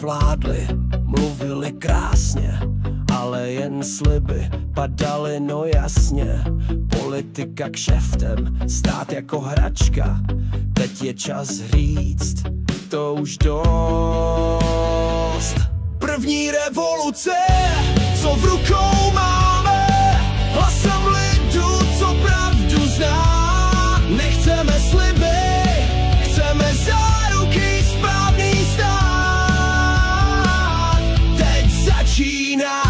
Vládli, mluvili krásně, ale jen sliby padaly, no jasně. Politika kšeftem, stát jako hračka. Teď je čas říct, to už dost. První revoluce, co v rukou máme, hlasem lidu, co pravdu zná. Nechceme sliby, chceme záruky, správný stát. Teď začíná.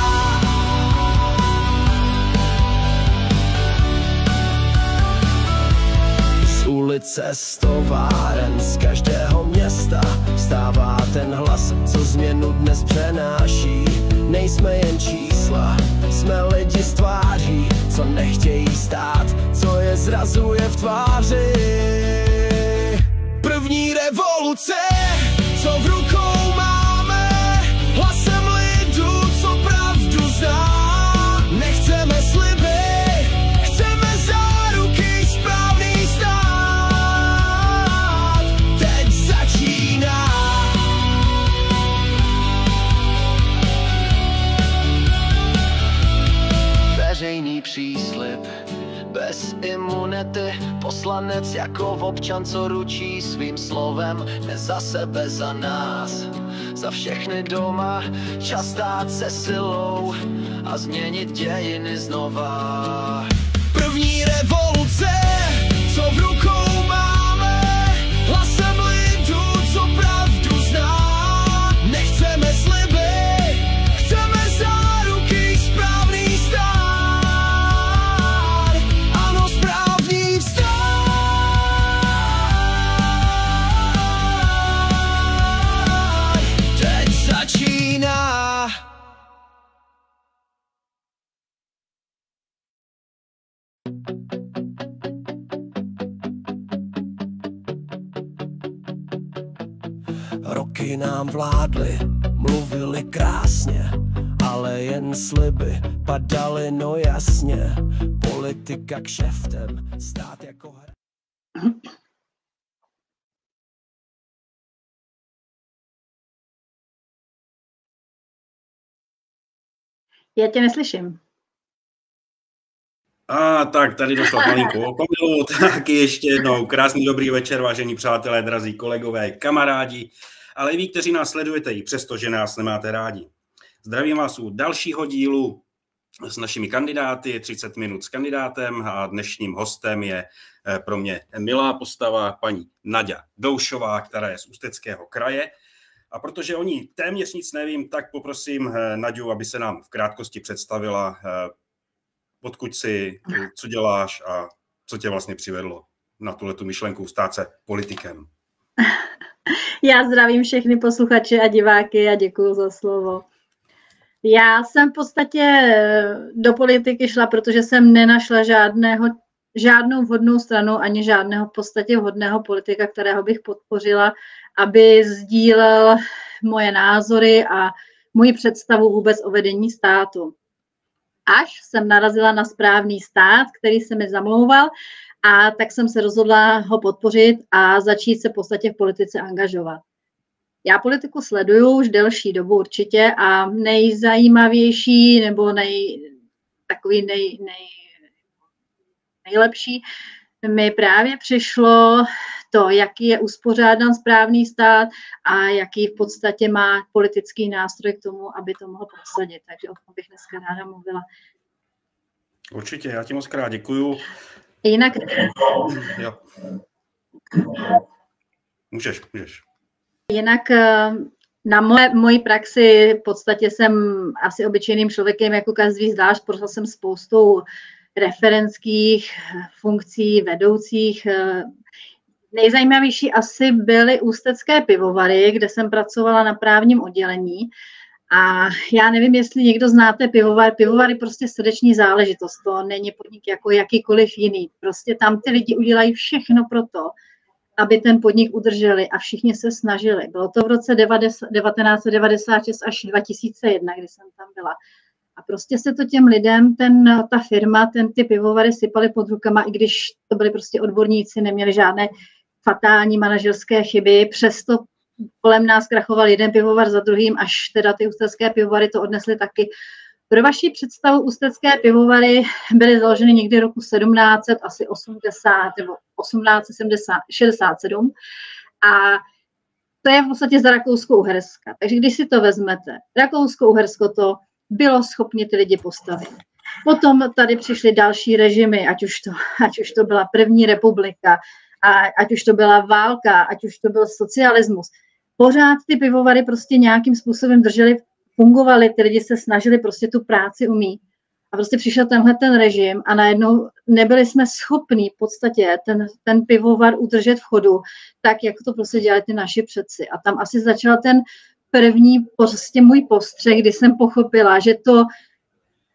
Z ulice, z továren, z každého města vstává ten hlas, co změnu dnes přenáší. Nejsme jen čísla, jsme lidi z tváří, co nechtějí stát, co je zrazuje v tváři. První revoluce, co v rukou máme, hlasem lidu, co pravdu zná. Nechceme sliby, chceme záruky, správný stát. Teď začíná. Veřejný příslib, bez imunity, poslanec jako občan, co ručí svým slovem, ne za sebe, za nás, za všechny doma, čas stát se silou a změnit dějiny znova. První revoluce, co v rukou máme, hlasem lidu, co pravdu zná. Nechceme sliby, chceme záruky, správný stát. Ano, správný vstát. Teď začíná. Roky nám vládli, mluvili krásně, ale jen sliby padaly, no jasně. Politika kšeftem, stát jako hra. Já tě neslyším. Tak tady došlo malinkou opomilu, tak ještě jednou krásný dobrý večer, vážení přátelé, drazí kolegové, kamarádi, ale i vy, kteří nás sledujete, i přesto, že nás nemáte rádi. Zdravím vás u dalšího dílu s našimi kandidáty, 30 minut s kandidátem a dnešním hostem je pro mě milá postava paní Naďa Doušová, která je z Ústeckého kraje. A protože o ní téměř nic nevím, tak poprosím Naďu, aby se nám v krátkosti představila, odkud jsi, co děláš a co tě vlastně přivedlo na tuhletu myšlenku stát se politikem. Já zdravím všechny posluchače a diváky a děkuju za slovo. Já jsem v podstatě do politiky šla, protože jsem nenašla žádnou vhodnou stranu ani žádného v podstatě vhodného politika, kterého bych podpořila, aby sdílel moje názory a moji představu vůbec o vedení státu. Až jsem narazila na správný stát, který se mi zamlouval, a tak jsem se rozhodla ho podpořit a začít se v podstatě v politice angažovat. Já politiku sleduju už delší dobu určitě a nejzajímavější nebo nejlepší mi právě přišlo to, jaký je uspořádán správný stát a jaký v podstatě má politický nástroj k tomu, aby to mohl prosadit. Takže o tom bych dneska ráda mluvila. Určitě, já ti moc krát děkuju. Jinak... Jo. Můžeš. Jinak na mojí praxi v podstatě jsem asi obyčejným člověkem, jako každý zvlášť, prošla jsem spoustou referentských funkcí, vedoucích. Nejzajímavější asi byly ústecké pivovary, kde jsem pracovala na právním oddělení. A já nevím, jestli někdo znáte pivovar. Pivovar je prostě srdeční záležitost. To není podnik jako jakýkoliv jiný. Prostě tam ty lidi udělají všechno pro to, aby ten podnik udrželi a všichni se snažili. Bylo to v roce 1996 až 2001, kdy jsem tam byla. A prostě se to těm lidem, ta firma, ty pivovary sypaly pod rukama, i když to byli prostě odborníci, neměli žádné fatální manažerské chyby, přesto kolem nás krachoval jeden pivovar za druhým, až teda ty ústecké pivovary to odnesly taky. Pro vaši představu, ústecké pivovary byly založeny někdy roku 1780 nebo 1867 a to je v podstatě za Rakousko-Uherska. Takže když si to vezmete, Rakousko-Uhersko to bylo schopni ty lidi postavit. Potom tady přišly další režimy, ať už to byla první republika, ať už to byla válka, ať už to byl socialismus. Pořád ty pivovary prostě nějakým způsobem držely, fungovaly, ty lidi se snažili prostě tu práci umít. A prostě přišel tenhle ten režim a najednou nebyli jsme schopní v podstatě ten pivovar udržet v chodu, tak jak to prostě dělali ty naši předci. A tam asi začal ten první prostě můj postřeh, kdy jsem pochopila, že to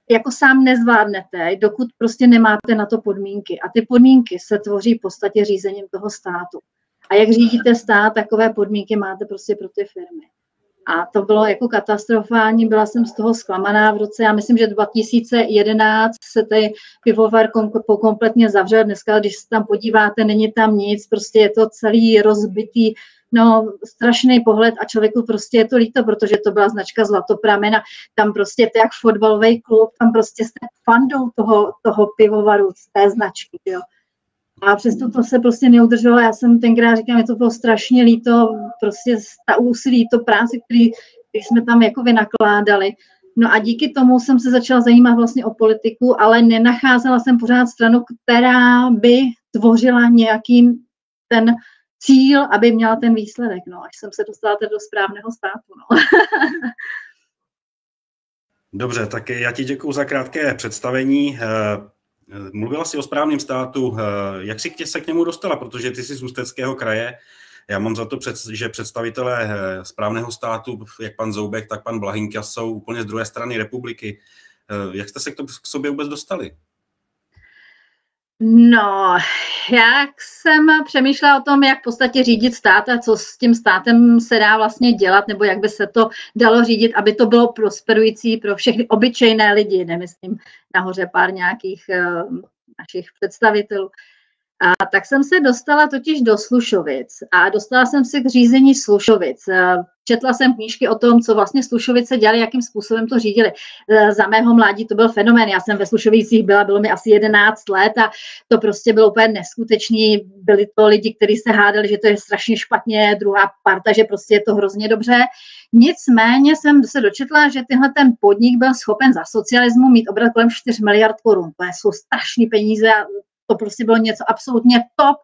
jako sám nezvládnete, dokud prostě nemáte na to podmínky. A ty podmínky se tvoří v podstatě řízením toho státu. A jak řídíte stát, takové podmínky máte prostě pro ty firmy. A to bylo jako katastrofální, byla jsem z toho zklamaná v roce, já myslím, že 2011 se tady pivovar kompletně zavřel. Dneska, když se tam podíváte, není tam nic, prostě je to celý rozbitý, no strašný pohled a člověku prostě je to líto, protože to byla značka Zlatopramena, tam prostě to jak fotbalový klub, tam prostě jste fandou toho pivovaru z té značky, jo. A přesto to se prostě neudrželo. Já jsem tenkrát říkám, je to bylo strašně líto, prostě ta úsilí, to práci, který jsme tam jako vynakládali. No a díky tomu jsem se začala zajímat vlastně o politiku, ale nenacházela jsem pořád stranu, která by tvořila nějaký ten cíl, aby měla ten výsledek. No, až jsem se dostala do správného státu. No. Dobře, tak já ti děkuju za krátké představení. Mluvila jsi o správném státu. Jak jsi se k němu dostala? Protože ty jsi z Ústeckého kraje. Já mám za to, že představitelé správného státu, jak pan Zoubek, tak pan Blahinka, jsou úplně z druhé strany republiky. Jak jste se k sobě vůbec dostali? No, jak jsem přemýšlela o tom, jak v podstatě řídit stát a co s tím státem se dá vlastně dělat, nebo jak by se to dalo řídit, aby to bylo prosperující pro všechny obyčejné lidi, nemyslím nahoře pár nějakých našich představitelů. A tak jsem se dostala totiž do Slušovic a dostala jsem se k řízení Slušovic. Četla jsem knížky o tom, co vlastně Slušovice dělali, jakým způsobem to řídili. Za mého mládí to byl fenomén. Já jsem ve Slušovicích bylo mi asi 11 let a to prostě bylo úplně neskutečný. Byli to lidi, kteří se hádali, že to je strašně špatně, druhá parta, že prostě je to hrozně dobře. Nicméně jsem se dočetla, že tenhle ten podnik byl schopen za socialismu mít obrat kolem 4 miliard korun. To jsou strašné peníze a to prostě bylo něco absolutně top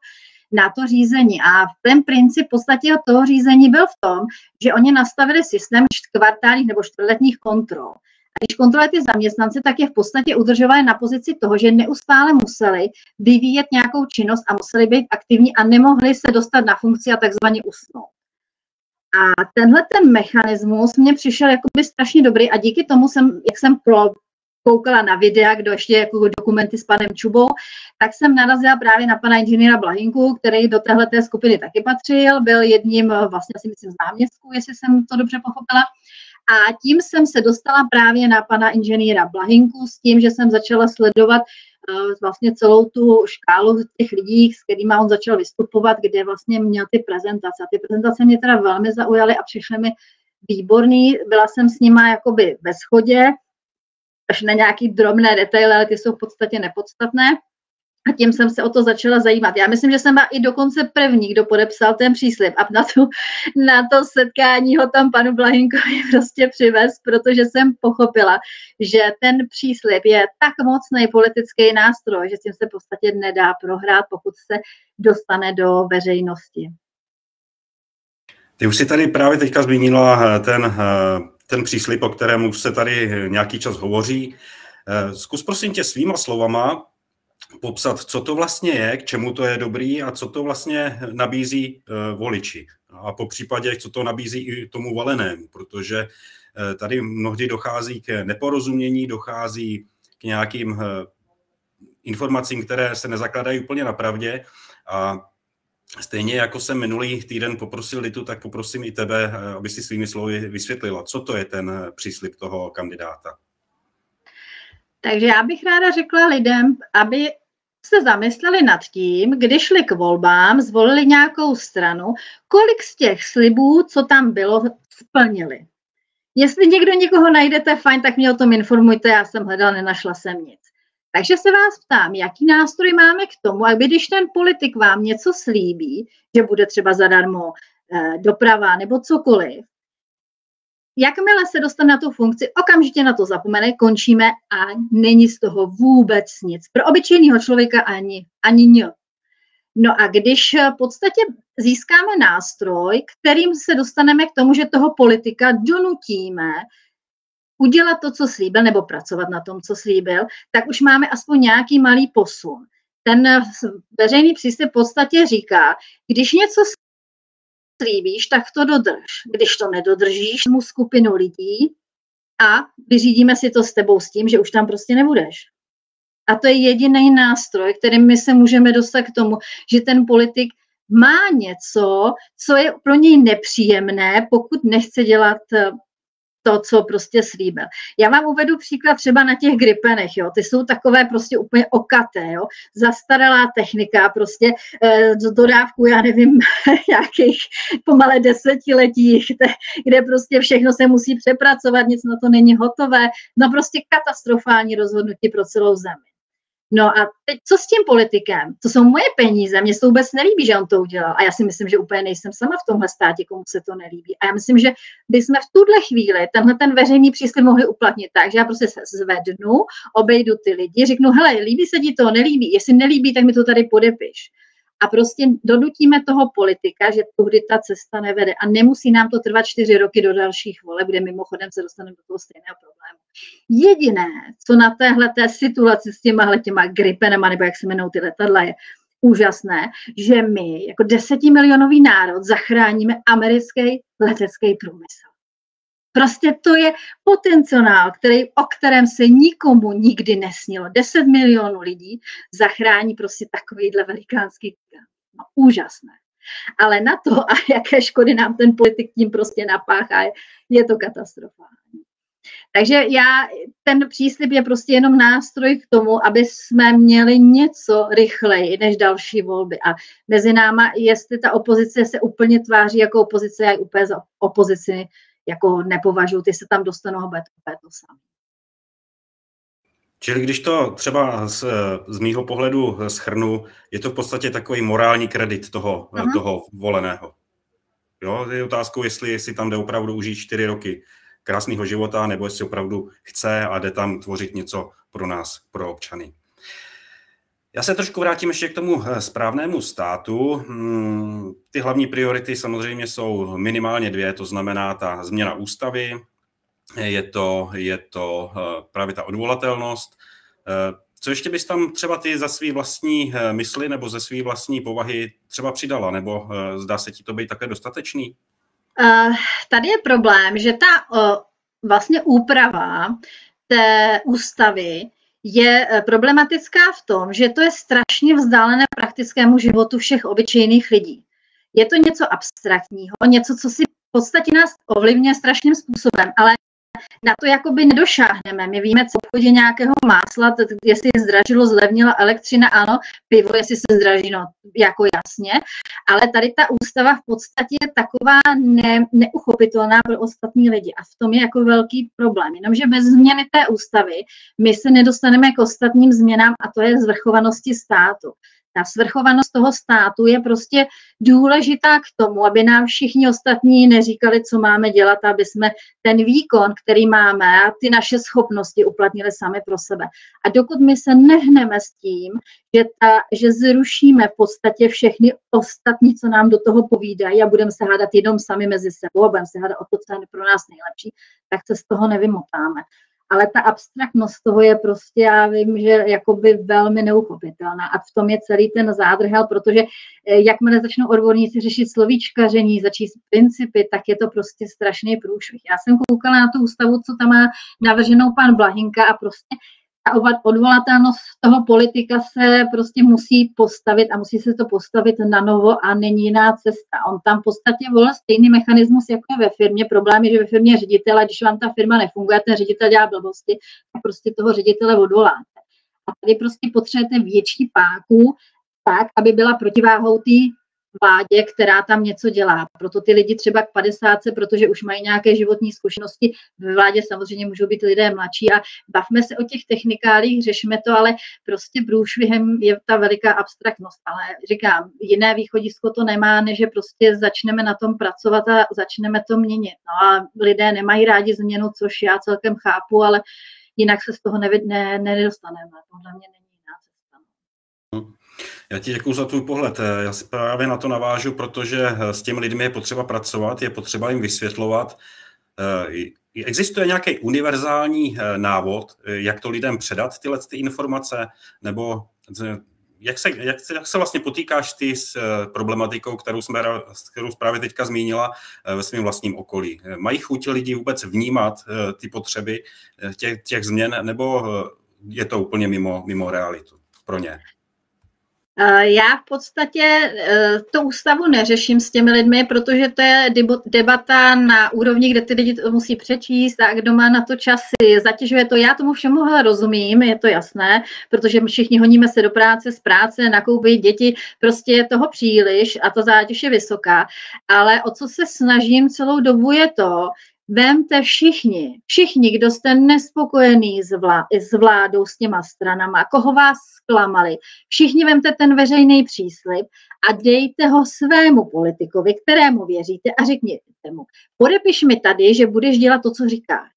na to řízení. A ten princip v podstatě toho řízení byl v tom, že oni nastavili systém kvartálních nebo čtvrtletních kontrol. A když kontrolujete ty zaměstnance, tak je v podstatě udržovali na pozici toho, že neustále museli vyvíjet nějakou činnost a museli být aktivní a nemohli se dostat na funkci a takzvaně usnout. A tenhle ten mechanismus mě přišel jakoby strašně dobrý a díky tomu jak jsem koukala na videa, kdo ještě jako dokumenty s panem Čubou, tak jsem narazila právě na pana inženýra Blahinku, který do téhleté skupiny taky patřil, byl jedním vlastně si myslím z náměstků, jestli jsem to dobře pochopila. A tím jsem se dostala právě na pana inženýra Blahinku s tím, že jsem začala sledovat vlastně celou tu škálu těch lidí, s kterými on začal vystupovat, kde vlastně měl ty prezentace. A ty prezentace mě teda velmi zaujaly a přišly mi výborný. Byla jsem s nima jakoby ve shodě, až na nějaký drobné detaily, ale ty jsou v podstatě nepodstatné. A tím jsem se o to začala zajímat. Já myslím, že jsem byla i dokonce první, kdo podepsal ten příslib a na to setkání ho tam panu Blahinkovi prostě přivez, protože jsem pochopila, že ten příslib je tak mocný politický nástroj, že s tím se v podstatě nedá prohrát, pokud se dostane do veřejnosti. Ty už si tady právě teďka zmínila ten příslib, o kterém už se tady nějaký čas hovoří. Zkus prosím tě svýma slovama popsat, co to vlastně je, k čemu to je dobrý a co to vlastně nabízí voliči. A po případě, co to nabízí i tomu volenému, protože tady mnohdy dochází k neporozumění, dochází k nějakým informacím, které se nezakladají úplně na pravdě. A stejně jako jsem minulý týden poprosil Litu, tak poprosím i tebe, aby si svými slovy vysvětlila, co to je ten příslib toho kandidáta. Takže já bych ráda řekla lidem, aby se zamysleli nad tím, když šli k volbám, zvolili nějakou stranu, kolik z těch slibů, co tam bylo, splnili. Jestli někdo někoho najdete, fajn, tak mě o tom informujte, já jsem hledala, nenašla jsem nic. Takže se vás ptám, jaký nástroj máme k tomu, aby když ten politik vám něco slíbí, že bude třeba zadarmo doprava nebo cokoliv, jakmile se dostane na tu funkci, okamžitě na to zapomene, končíme a není z toho vůbec nic. Pro obyčejného člověka ani nic. No a když v podstatě získáme nástroj, kterým se dostaneme k tomu, že toho politika donutíme udělat to, co slíbil, nebo pracovat na tom, co slíbil, tak už máme aspoň nějaký malý posun. Ten veřejný příslib v podstatě říká, když něco slíbíš, tak to dodrž. Když to nedodržíš, mu skupinu lidí a vyřídíme si to s tebou s tím, že už tam prostě nebudeš. A to je jediný nástroj, kterým my se můžeme dostat k tomu, že ten politik má něco, co je pro něj nepříjemné, pokud nechce dělat to, co prostě slíbil. Já vám uvedu příklad třeba na těch gripenech, jo. Ty jsou takové prostě úplně okaté, jo. Zastaralá technika, prostě dodávku, já nevím, nějakých pomalé desetiletí, kde prostě všechno se musí přepracovat, nic na to není hotové. No prostě katastrofální rozhodnutí pro celou zemi. No a teď co s tím politikem? To jsou moje peníze, mně se to vůbec nelíbí, že on to udělal. A já si myslím, že úplně nejsem sama v tomhle státě, komu se to nelíbí. A já myslím, že bychom v tuhle chvíli ten veřejný příslib mohli uplatnit tak, že já prostě se zvednu, obejdu ty lidi, řeknu, hele, líbí se ti to, nelíbí, jestli nelíbí, tak mi to tady podepiš. A prostě donutíme toho politika, že tudy ta cesta nevede. A nemusí nám to trvat 4 roky do dalších voleb, kde mimochodem se dostaneme do toho stejného problému. Jediné, co na téhleté situaci s těma gripenama, nebo jak se jmenou ty letadla, je úžasné, že my jako 10milionový národ zachráníme americký letecký průmysl. Prostě to je potenciál, o kterém se nikomu nikdy nesnilo. 10 milionů lidí zachrání prostě takovýhle velikánský no, úžasné. Ale na to, a jaké škody nám ten politik tím prostě napáchá, je to katastrofální. Takže ten příslib je prostě jenom nástroj k tomu, aby jsme měli něco rychleji než další volby. A mezi náma, jestli ta opozice se úplně tváří jako opozice, já úplně za opozici jako nepovažuji, ty se tam dostanou a bude to samé. Čili když to třeba z mýho pohledu shrnu, je to v podstatě takový morální kredit toho voleného. Jo, je otázkou, jestli si tam jde opravdu užít 4 roky krásného života, nebo jestli opravdu chce a jde tam tvořit něco pro nás, pro občany. Já se trošku vrátím ještě k tomu správnému státu. Ty hlavní priority samozřejmě jsou minimálně 2, to znamená ta změna ústavy, je to právě ta odvolatelnost. Co ještě bys tam třeba ty za svý vlastní mysli nebo ze svý vlastní povahy třeba přidala, nebo zdá se ti to být také dostatečný? Tady je problém, že ta vlastně úprava té ústavy je problematická v tom, že to je strašně vzdálené praktickému životu všech obyčejných lidí. Je to něco abstraktního, něco, co si v podstatě nás ovlivňuje strašným způsobem, ale na to jakoby nedošáhneme. My víme, co v obchodě nějakého másla, jestli zdražilo, zlevnila elektřina, ano, pivo, jestli se zdraží, no, jako jasně, ale tady ta ústava v podstatě je taková neuchopitelná pro ostatní lidi a v tom je jako velký problém. Jenomže bez změny té ústavy my se nedostaneme k ostatním změnám a to je svrchovanosti státu. Ta svrchovanost toho státu je prostě důležitá k tomu, aby nám všichni ostatní neříkali, co máme dělat, aby jsme ten výkon, který máme a ty naše schopnosti uplatnili sami pro sebe. A dokud my se nehneme s tím, že zrušíme v podstatě všechny ostatní, co nám do toho povídají a budeme se hádat jenom sami mezi sebou a budeme se hádat o to, co je pro nás nejlepší, tak se z toho nevymotáme. Ale ta abstraktnost toho je prostě, já vím, že jakoby velmi neuchopitelná a v tom je celý ten zádrhel, protože jakmile začnou odborníci řešit slovíčkaření, začít principy, tak je to prostě strašný průšvih. Já jsem koukala na tu ústavu, co tam má navrženou pan Blahinka a prostě ta odvolatelnost toho politika se prostě musí postavit a musí se to postavit na novo a není jiná cesta. On tam v podstatě volil stejný mechanismus, jako je ve firmě. Problém je, že ve firmě je ředitel a když vám ta firma nefunguje, ten ředitel dělá blbosti, tak prostě toho ředitele odvoláte. A tady prostě potřebujete větší páku, tak, aby byla protiváhou té vládě, která tam něco dělá. Proto ty lidi třeba k 50, protože už mají nějaké životní zkušenosti, ve vládě samozřejmě můžou být lidé mladší a bavme se o těch technikálích, řešme to, ale prostě průšvihem je ta veliká abstraktnost. Ale říkám, jiné východisko to nemá, než že prostě začneme na tom pracovat a začneme to měnit. No a lidé nemají rádi změnu, což já celkem chápu, ale jinak se z toho nedostaneme. Podle mě není jiná cesta. Já ti děkuju za tvůj pohled. Já si právě na to navážu, protože s těmi lidmi je potřeba pracovat, je potřeba jim vysvětlovat. Existuje nějaký univerzální návod, jak to lidem předat tyhle informace, nebo jak se vlastně potýkáš ty s problematikou, kterou právě teďka zmínila ve svém vlastním okolí? Mají chuť lidi vůbec vnímat ty potřeby těch změn, nebo je to úplně mimo realitu pro ně? Já v podstatě tu ústavu neřeším s těmi lidmi, protože to je debata na úrovni, kde ty lidi to musí přečíst a kdo má na to časy, zatěžuje to. Já tomu všemu rozumím, je to jasné, protože my všichni honíme se do práce, z práce, nakoupit děti, prostě je toho příliš a ta zátěž je vysoká. Ale o co se snažím celou dobu je to, vemte všichni, kdo jste nespokojený s vládou, s těma stranama, koho vás zklamali, všichni vemte ten veřejný příslib a dejte ho svému politikovi, kterému věříte a řekněte mu, podepiš mi tady, že budeš dělat to, co říkáš.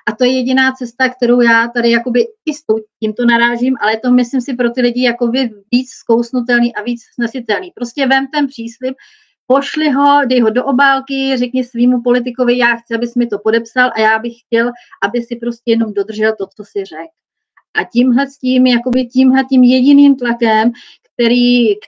A to je jediná cesta, kterou já tady jakoby i s tímto narážím, ale to myslím si pro ty lidi jakoby víc zkousnutelný a víc snesitelný. Prostě vem ten příslib, pošli ho, dej ho do obálky, řekni svýmu politikovi, já chci, abys mi to podepsal a já bych chtěl, aby si prostě jenom dodržel to, co si řekl. A tímhletím jediným tlakem,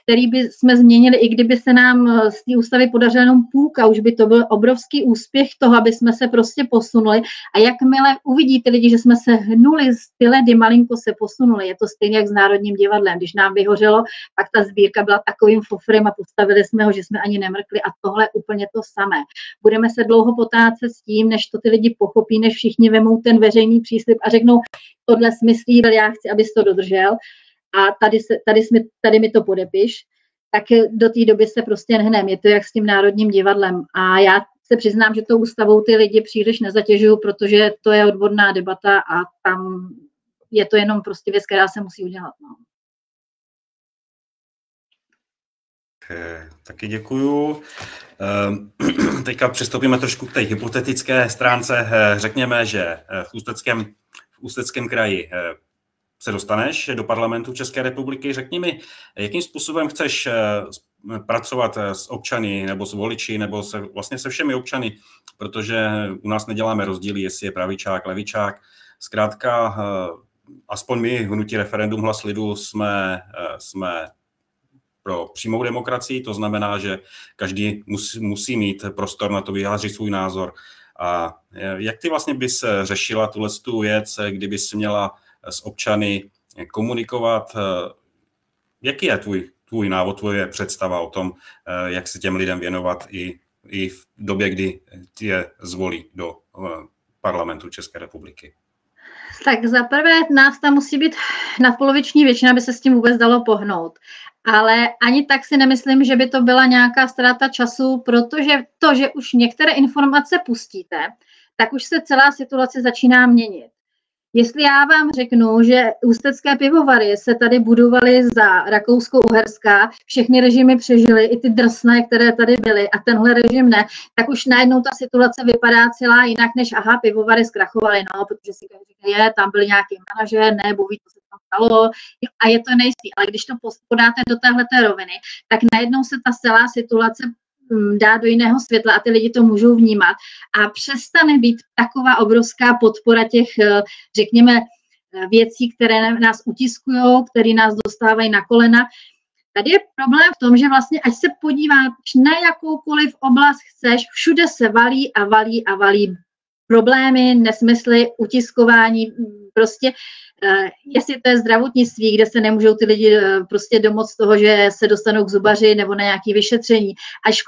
který by jsme změnili, i kdyby se nám z té ústavy podařilo jenom půlka, už by to byl obrovský úspěch toho, aby jsme se prostě posunuli. A jakmile uvidíte lidi, že jsme se hnuli z ty ledy, malinko se posunuli, je to stejně jak s Národním divadlem. Když nám vyhořelo, pak ta sbírka byla takovým fofrem a postavili jsme ho, že jsme ani nemrkli a tohle je úplně to samé. Budeme se dlouho potácet s tím, než to ty lidi pochopí, než všichni vemou ten veřejný příslib a řeknou, tohle smyslí, já chci, abys to dodržel. A tady mi to podepiš, tak do té doby se prostě nehneme. Je to jak s tím Národním divadlem. A já se přiznám, že tou ústavou ty lidi příliš nezatěžuju, protože to je odborná debata a tam je to jenom prostě věc, která se musí udělat. No. Taky děkuju. Teďka přistoupíme trošku k té hypotetické stránce. Řekněme, že v Ústeckém kraji se dostaneš do parlamentu České republiky. Řekni mi, jakým způsobem chceš pracovat s občany nebo s voliči nebo vlastně se všemi občany, protože u nás neděláme rozdíly, jestli je pravičák, levičák. Zkrátka, aspoň my, hnutí Referendum Hlas lidu, jsme pro přímou demokracii, to znamená, že každý musí mít prostor na to vyjádřit svůj názor. A jak ty vlastně bys řešila tu věc, kdybys měla s občany komunikovat? Jaký je tvůj návod, tvoje představa o tom, jak se těm lidem věnovat i v době, kdy je zvolí do parlamentu České republiky? Tak zaprvé nás tam musí být nadpoloviční většina, aby se s tím vůbec dalo pohnout. Ale ani tak si nemyslím, že by to byla nějaká ztráta času, protože to, že už některé informace pustíte, tak už se celá situace začíná měnit. Jestli já vám řeknu, že ústecké pivovary se tady budovaly za Rakousko-Uherská, všechny režimy přežily, i ty drsné, které tady byly, a tenhle režim ne, tak už najednou ta situace vypadá celá jinak, než aha, pivovary zkrachovaly, no, protože si říká, tam byl nějaký manažer, ne, Bůh ví, co se tam stalo, a je to nejistý. Ale když to podáte do téhleté roviny, tak najednou se ta celá situace dá do jiného světla a ty lidi to můžou vnímat a přestane být taková obrovská podpora těch, řekněme, věcí, které nás utiskují, které nás dostávají na kolena. Tady je problém v tom, že vlastně, ať se podíváš na jakoukoliv oblast chceš, všude se valí a valí a valí problémy, nesmysly, utiskování, prostě jestli to je zdravotnictví, kde se nemůžou ty lidi prostě domoct toho, že se dostanou k zubaři nebo na nějaké vyšetření, až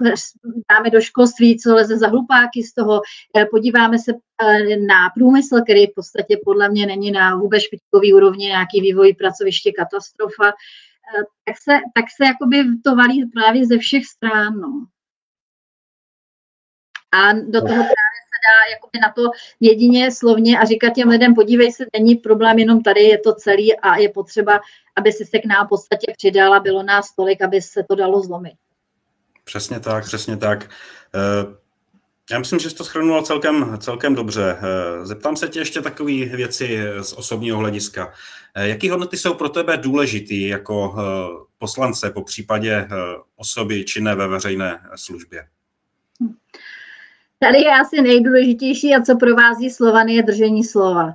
dáme do školství, co leze za hlupáky z toho, podíváme se na průmysl, který v podstatě podle mě není na vůbec špičkový úrovni, nějaký vývoj pracoviště katastrofa, tak se jakoby to valí právě ze všech stran. No. A do toho právě se dá jakoby na to jedině slovně a říkat těm lidem, podívej se, není problém jenom tady, je to celý a je potřeba, aby si se k nám v podstatě přidala, bylo nás tolik, aby se to dalo zlomit. Přesně tak, přesně tak. Já myslím, že jsi to shrnula celkem dobře. Zeptám se tě ještě takové věci z osobního hlediska. Jaký hodnoty jsou pro tebe důležitý jako poslance, po případě osoby činné ve veřejné službě? Tady je asi nejdůležitější a co provází Slovany je držení slova.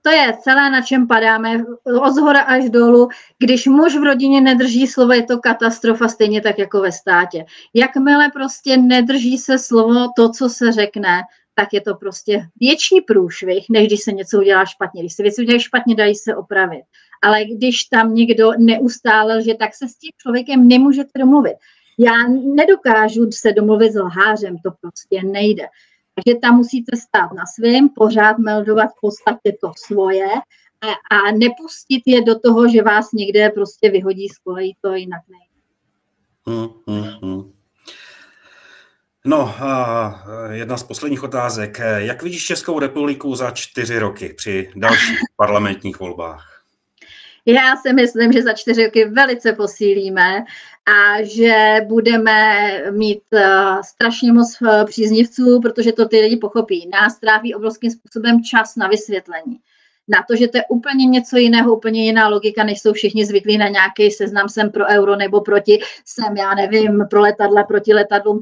To je celé, na čem padáme, od zhora až dolů. Když muž v rodině nedrží slovo, je to katastrofa, stejně tak jako ve státě. Jakmile prostě nedrží se slovo, to, co se řekne, tak je to prostě větší průšvih, než když se něco udělá špatně. Když se věci udělají špatně, dají se opravit. Ale když tam někdo neustále lže, tak se s tím člověkem nemůžete domluvit. Já nedokážu se domluvit s lhářem, to prostě nejde. Takže tam musíte stát na svém, pořád meldovat v podstatě to svoje a nepustit je do toho, že vás někde prostě vyhodí z kolejí, to jinak nejde. No a jedna z posledních otázek. Jak vidíš Českou republiku za 4 roky při dalších parlamentních volbách? Já si myslím, že za 4 roky velice posílíme a že budeme mít strašně moc příznivců, protože to ty lidi pochopí. Nás tráví obrovským způsobem čas na vysvětlení. Na to, že to je úplně něco jiného, úplně jiná logika, než jsou všichni zvyklí na nějaký seznam, jsem pro euro nebo proti, jsem, já nevím, pro letadla, proti letadlům.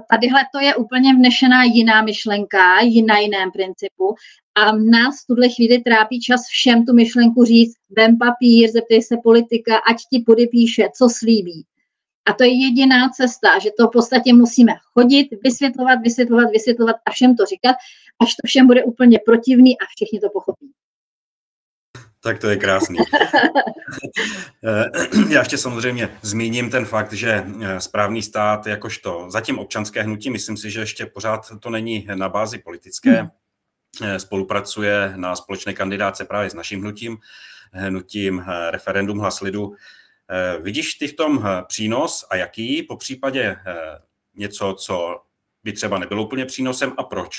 Tadyhle to je úplně vnešená jiná myšlenka, na jiném principu. A nás v tuhle chvíli trápí čas všem tu myšlenku říct, vem papír, zeptej se politika, ať ti podepíše, co slíbí. A to je jediná cesta, že to v podstatě musíme chodit, vysvětlovat a všem to říkat, až to všem bude úplně protivný a všichni to pochopí. Tak to je krásný. Já ještě samozřejmě zmíním ten fakt, že správný stát jakožto zatím občanské hnutí, myslím si, že ještě pořád to není na bázi politické, spolupracuje na společné kandidáce právě s naším hnutím Referendum hlas lidu. Vidíš ty v tom přínos a jaký, po případě něco, co by třeba nebylo úplně přínosem a proč?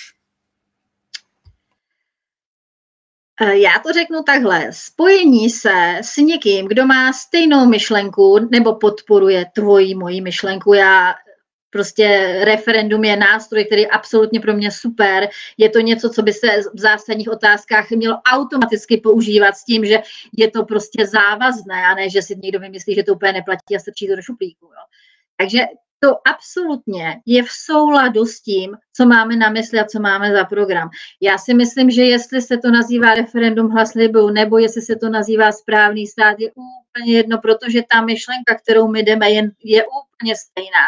Já to řeknu takhle. Spojení se s někým, kdo má stejnou myšlenku nebo podporuje moji myšlenku. Prostě referendum je nástroj, který je absolutně pro mě super. Je to něco, co by se v zásadních otázkách mělo automaticky používat s tím, že je to prostě závazné a ne, že si někdo vymyslí, že to úplně neplatí a strčí to do šuplíku. Jo. Takže to absolutně je v souladu s tím, co máme na mysli a co máme za program. Já si myslím, že jestli se to nazývá referendum hlas lidu, nebo jestli se to nazývá správný stát, je úplně jedno, protože ta myšlenka, kterou my jdeme, je úplně stejná.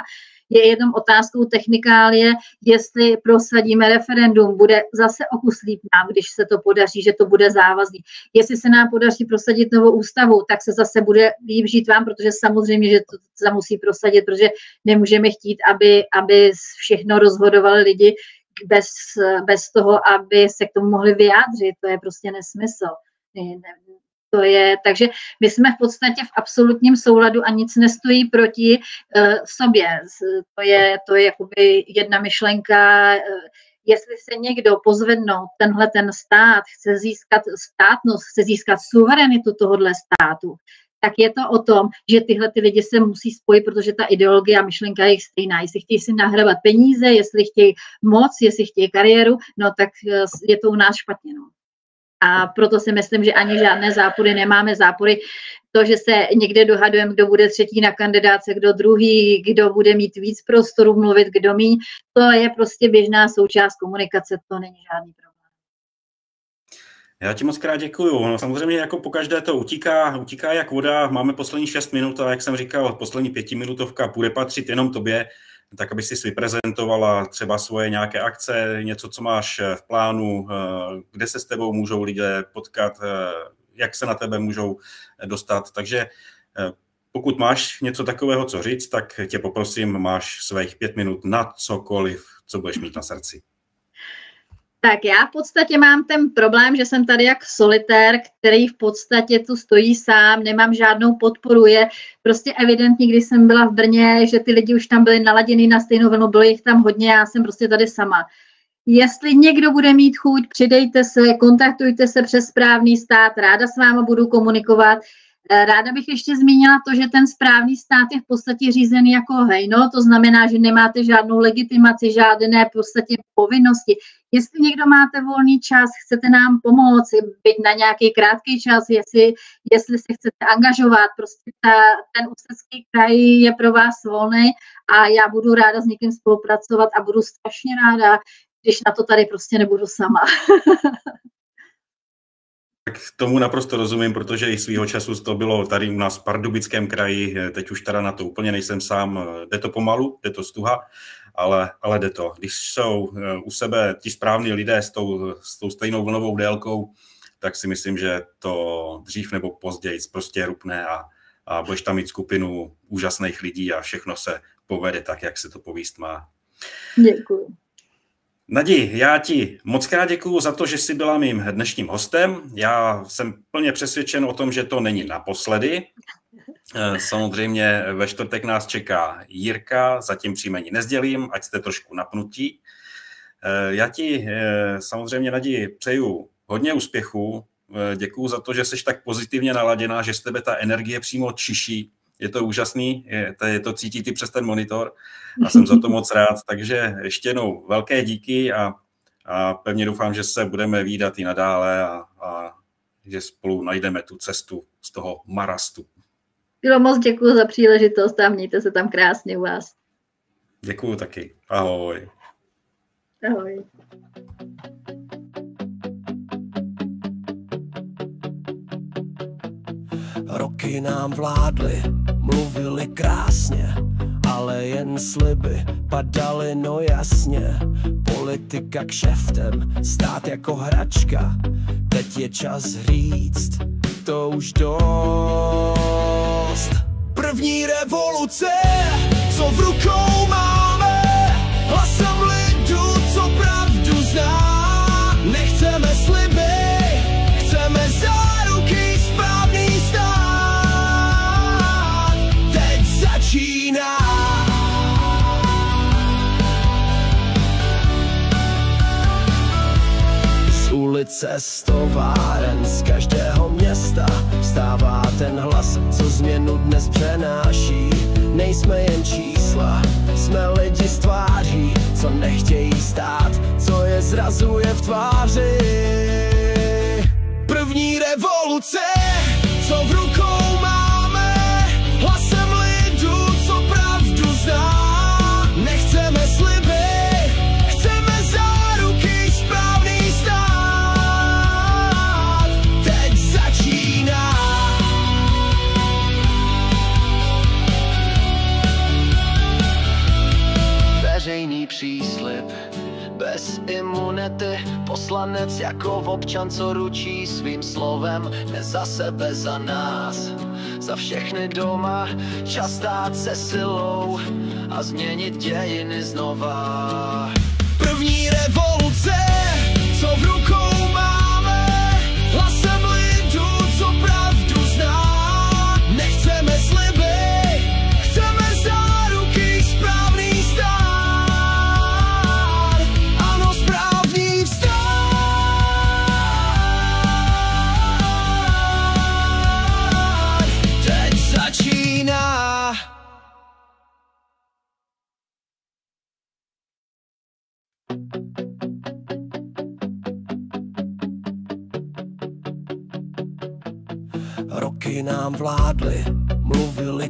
Je jenom otázkou technikálie, jestli prosadíme referendum, bude zase o kus líp nám, když se to podaří, že to bude závazný. Jestli se nám podaří prosadit novou ústavu, tak se zase bude líp žít vám, protože samozřejmě, že to se musí prosadit, protože nemůžeme chtít, aby všechno rozhodovali lidi bez toho, aby se k tomu mohli vyjádřit. To je prostě nesmysl. Takže my jsme v podstatě v absolutním souladu a nic nestojí proti sobě. To je jakoby jedna myšlenka. Jestli se někdo pozvednout ten stát, chce získat státnost, chce získat suverenitu tohohle státu, tak je to o tom, že tyhle ty lidi se musí spojit, protože ta ideologie a myšlenka je jich stejná. Jestli chtějí si nahrabat peníze, jestli chtějí moc, jestli chtějí kariéru, no tak je to u nás špatně. No. A proto si myslím, že ani žádné zápory nemáme. Zápory to, že se někde dohadujeme, kdo bude třetí na kandidáce, kdo druhý, kdo bude mít víc prostoru mluvit, kdo míň, to je prostě běžná součást komunikace, to není žádný problém. Já ti moc krát děkuju. No, samozřejmě jako pokaždé to utíká jak voda. Máme poslední 6 minut a jak jsem říkal, poslední 5minutovka bude patřit jenom tobě. tak aby si vyprezentovala třeba svoje nějaké akce, něco, co máš v plánu, kde se s tebou můžou lidé potkat, jak se na tebe můžou dostat. Takže pokud máš něco takového, co říct, tak tě poprosím, máš svých 5 minut na cokoliv, co budeš mít na srdci. Tak já v podstatě mám ten problém, že jsem tady jak solitér, který v podstatě tu stojí sám, nemám žádnou podporu. Je prostě evidentní, když jsem byla v Brně, že ty lidi už tam byli naladěni na stejnou vlnu, bylo jich tam hodně, já jsem prostě tady sama. Jestli někdo bude mít chuť, přidejte se, kontaktujte se přes správný stát, ráda s váma budu komunikovat. Ráda bych ještě zmínila to, že ten správný stát je v podstatě řízený jako hejno, to znamená, že nemáte žádnou legitimaci, žádné v podstatě povinnosti. Jestli někdo máte volný čas, chcete nám pomoct, byť na nějaký krátký čas, jestli se chcete angažovat, prostě ten Ústecký kraj je pro vás volný a já budu ráda s někým spolupracovat a budu strašně ráda, když na to tady prostě nebudu sama. Tak tomu naprosto rozumím, protože i svýho času to bylo tady u nás v Pardubickém kraji, teď už teda na to úplně nejsem sám, jde to pomalu, jde to stuha, ale jde to. Když jsou u sebe ti správní lidé s tou stejnou vlnovou délkou, tak si myslím, že to dřív nebo později prostě rupne a budeš tam mít skupinu úžasných lidí a všechno se povede tak, jak se to povíst má. Děkuji. Nadi, já ti moc krát děkuju za to, že jsi byla mým dnešním hostem. Já jsem plně přesvědčen o tom, že to není naposledy. Samozřejmě ve čtvrtek nás čeká Jirka, zatím příjmení nesdělím, ať jste trošku napnutí. Já ti samozřejmě, Nadi, přeju hodně úspěchů. Děkuju za to, že jsi tak pozitivně naladěná, že z tebe ta energie přímo čiší. Je to úžasný, je to cítit i přes ten monitor a jsem za to moc rád. Takže ještě jednou velké díky a pevně doufám, že se budeme vídat i nadále a že spolu najdeme tu cestu z toho marastu. Moc děkuji za příležitost a mějte se tam krásně u vás. Děkuju taky. Ahoj. Ahoj. Roky nám vládly, mluvili krásně, ale jen sliby padaly, no jasně. Politika kšeftem, stát jako hračka, teď je čas říct, to už dost. První revoluce, co v rukou máme, hlasem lidu, co pravdu zná. Nechceme sliby, chceme záruky, správný stát. Teď začíná. Z ulice, z továren, z každého města vstává ten hlas, co změnu dnes přenáší. Nejsme jen čísla, jsme lidi z tváří, co nechtějí stát, co je zrazuje v tváři. První revoluce, co v rukou máme, hlasem lidu, co pravdu zná. Nechceme sliby, chceme záruky, správný stát. Teď začíná. Veřejný příslib, bez imunity, poslanec jako občan, co ručí svým slovem, ne za sebe, za nás, za všechny doma, čas stát se silou a změnit dějiny znova. První revoluce, co v rukou máme, hlasem lidu, co pravdu zná. Nechceme sliby, chceme záruky, správný stát. Ano, správný stát. Teď začíná. Roky nám vládly, mluvili